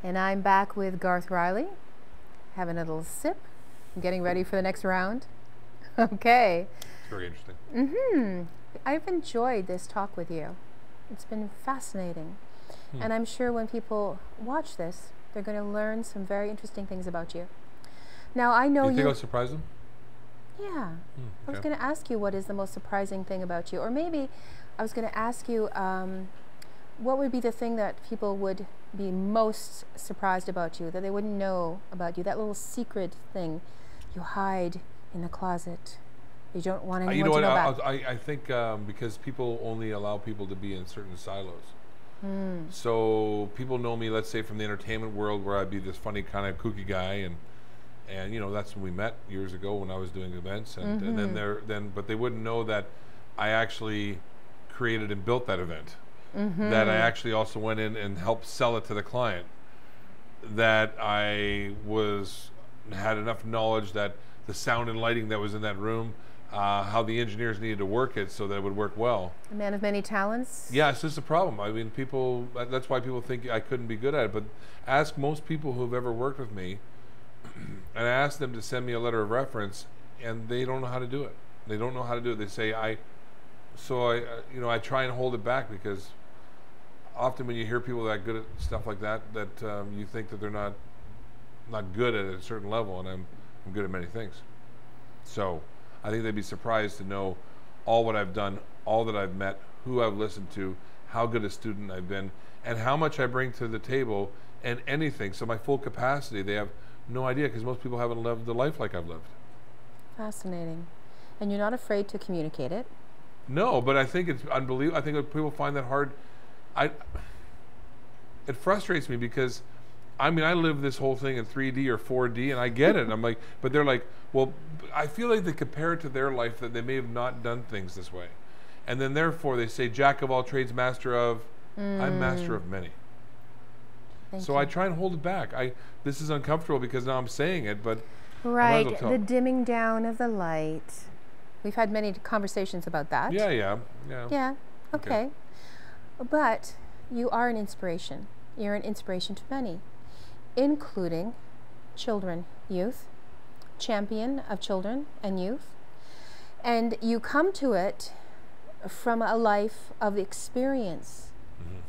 And I'm back with Garth Riley, having a little sip, getting ready for the next round. Okay. It's very interesting. I've enjoyed this talk with you. It's been fascinating. And I'm sure when people watch this, they're going to learn some very interesting things about you. Now, I know Do you think I'll surprise them? Yeah. I was Okay. going to ask you what is the most surprising thing about you. Or maybe I was going to ask you what would be the thing that people would be most surprised about you, that they wouldn't know about you, that little secret thing you hide in the closet. You don't want anyone You know to what? know about. I think because people only allow people to be in certain silos. So people know me, let's say, from the entertainment world, where I'd be this funny kind of kooky guy, and you know, that's when we met years ago when I was doing events, and then but they wouldn't know that I actually created and built that event. That I actually also went in and helped sell it to the client. That I had enough knowledge that the sound and lighting that was in that room, how the engineers needed to work it so that it would work well. A man of many talents. Yeah, it's just a problem. I mean, that's why people think I couldn't be good at it. But ask most people who've ever worked with me, and I ask them to send me a letter of reference, and they don't know how to do it. They don't know how to do it. They say, I try and hold it back, because often when you hear people that are good at stuff like that, you think that they're not good at a certain level, and I'm good at many things. So I think they'd be surprised to know all what I've done, all that I've met, who I've listened to, how good a student I've been, and how much I bring to the table, and anything. So my full capacity, they have no idea, because most people haven't lived the life like I've lived. Fascinating. And you're not afraid to communicate it. No, but I think it's unbelievable. I think that people find that hard. It frustrates me, because I mean, I live this whole thing in 3D or 4D, and I get it. And I'm like, but they're like, well, I feel like they compare it to their life, that they may have not done things this way. And then therefore they say, jack of all trades, master of, I'm master of many. So I try and hold it back. This is uncomfortable because now I'm saying it, but right, the dimming down of the light. We've had many conversations about that. Yeah. Yeah, okay. But you are an inspiration. You're an inspiration to many, including children, youth, champion of children and youth. And you come to it from a life of experience,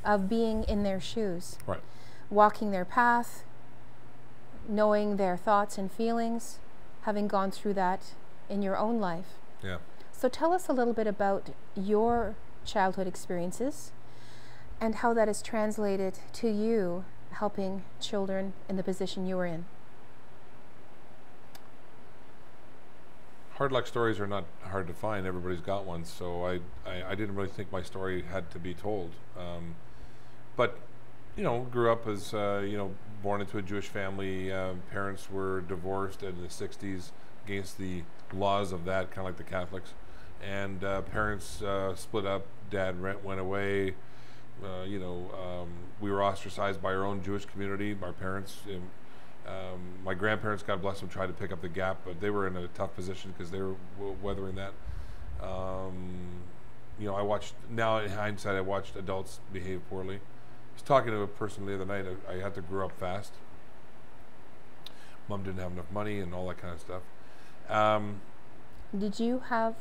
of being in their shoes, right, walking their path, knowing their thoughts and feelings, having gone through that in your own life. Yeah. So tell us a little bit about your childhood experiences and how that is translated to you helping children in the position you were in. Hard luck stories are not hard to find. Everybody's got one. So I didn't really think my story had to be told. But, you know, grew up as, born into a Jewish family. Parents were divorced in the 60s against the laws of that, kind of like the Catholics. And parents split up. Dad went away. We were ostracized by our own Jewish community. My parents, my grandparents, God bless them, tried to pick up the gap, but they were in a tough position because they were weathering that. I watched, now in hindsight, I watched adults behave poorly. I was talking to a person the other night. I had to grow up fast. Mom didn't have enough money and all that kind of stuff. Did you have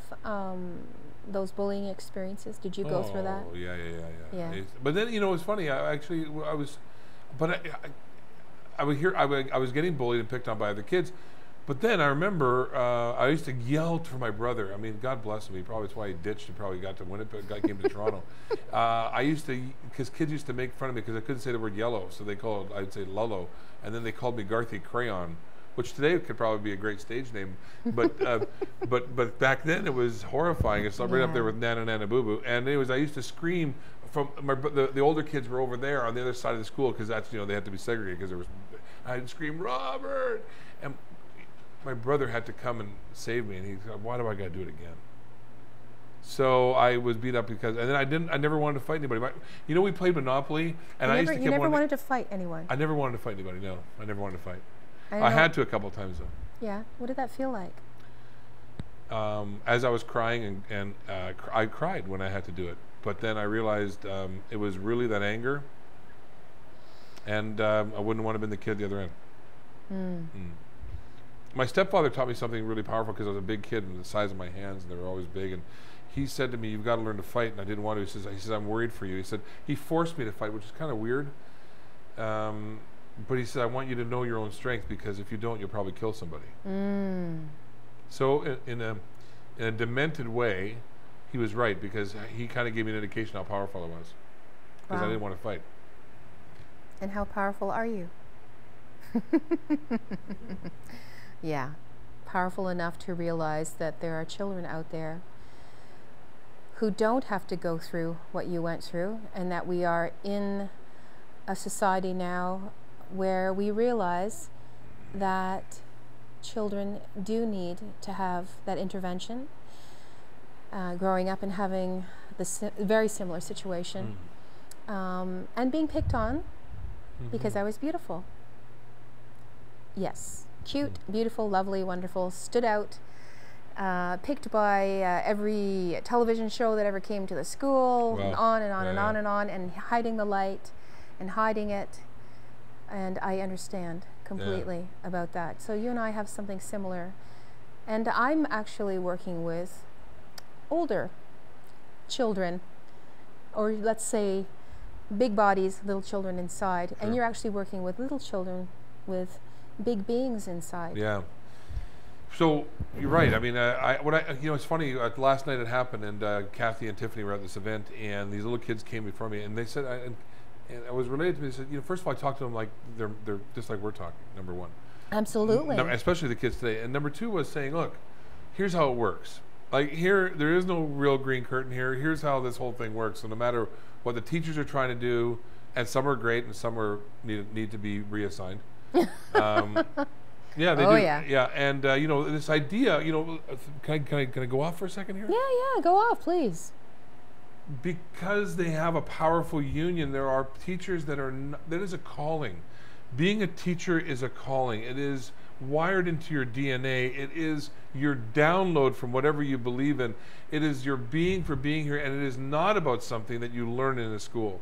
those bullying experiences? Did you go through that? Oh, yeah. But then, it was funny. I was getting bullied and picked on by other kids. But then I remember I used to yell for my brother. I mean, God bless him. Probably that's why he ditched and probably got to Winnipeg. Came to Toronto. Because kids used to make fun of me because I couldn't say the word yellow, so I'd say Lullo, and then they called me Garthy Crayon, which today could probably be a great stage name, but but back then it was horrifying. It's right up there with Nana Nana Boo Boo. And anyways, I used to scream from the older kids were over there on the other side of the school, because that's they had to be segregated, because I'd scream Robert, and my brother had to come and save me, and he said, why do I got to do it again? So I was beat up and then I never wanted to fight anybody. We played Monopoly, and you never wanted to fight anyone. I never wanted to fight anybody. No, I never wanted to fight. I had to a couple of times though. Yeah. What did that feel like? As I was crying, and I cried when I had to do it. But then I realized it was really that anger And I wouldn't want to have been the kid at the other end. My stepfather taught me something really powerful because I was a big kid and the size of my hands, and they were always big. And he said to me, "You've got to learn to fight." And I didn't want to. He says, "I'm worried for you." He said, he forced me to fight, which is kind of weird. But he said, "I want you to know your own strength, because if you don't, you'll probably kill somebody." So in a demented way, he was right, because he kind of gave me an indication how powerful I was, because I didn't want to fight. And how powerful are you? Yeah, powerful enough to realize that there are children out there who don't have to go through what you went through, and that we are in a society now where we realize that children do need to have that intervention. Growing up and having the very similar situation, and being picked on because I was beautiful. Yes, cute, beautiful, lovely, wonderful, stood out, picked by every television show that ever came to the school, and on and on and on and on, and hiding the light and hiding it. And I understand completely about that. So you and I have something similar. And I'm actually working with older children, or let's say big bodies, little children inside, and you're actually working with little children with big beings inside. Yeah. So you're right. I mean, it's funny. Last night it happened, and Kathy and Tiffany were at this event, and these little kids came before me, and they said, and it was related to me. They said, first of all, I talked to them like they're just like we're talking. Number one. Absolutely. Especially the kids today. And number two was saying, look, here's how it works. Like here, there is no real green curtain here. Here's how this whole thing works. So no matter what the teachers are trying to do, and some are great, and some are need to be reassigned. Yeah, they do. Yeah. Yeah, and this idea, can I go off for a second here? Yeah, go off, please. Because they have a powerful union, there are teachers that is a calling. Being a teacher is a calling. It is wired into your DNA. It is your download from whatever you believe in. It is your being for being here, and it is not about something that you learn in a school.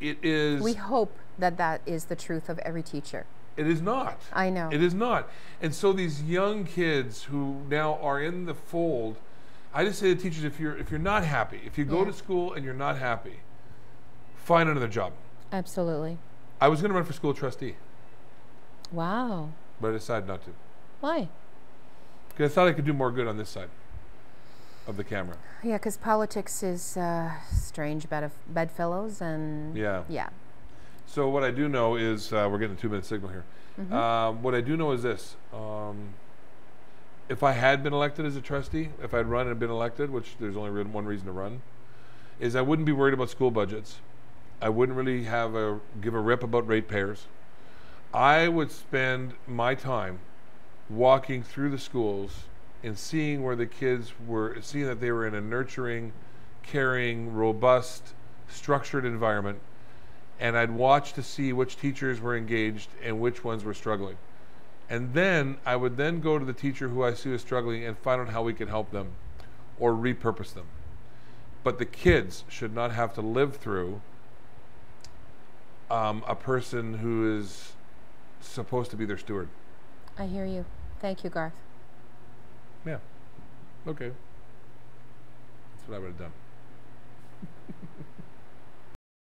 It is. We hope that that is the truth of every teacher. It is not. I know. It is not. And so these young kids who now are in the fold, I just say to teachers, if you're not happy, if you go to school and you're not happy, find another job. Absolutely. I was going to run for school trustee. Wow. But I decided not to. Why? Because I thought I could do more good on this side of the camera. Yeah, because politics is strange bedfellows, and yeah. So what I do know is, we're getting a 2-minute signal here. What I do know is this. If I had been elected as a trustee, if I'd run and been elected, which there's only one reason to run, is I wouldn't be worried about school budgets. I wouldn't really give a rip about ratepayers. I would spend my time walking through the schools and seeing where the kids were, seeing that they were in a nurturing, caring, robust, structured environment. And I'd watch to see which teachers were engaged and which ones were struggling. And then I would then go to the teacher who I see was struggling and find out how we could help them or repurpose them. But the kids should not have to live through a person who is supposed to be their steward. I hear you. Thank you, Garth. Yeah. Okay. That's what I would have done.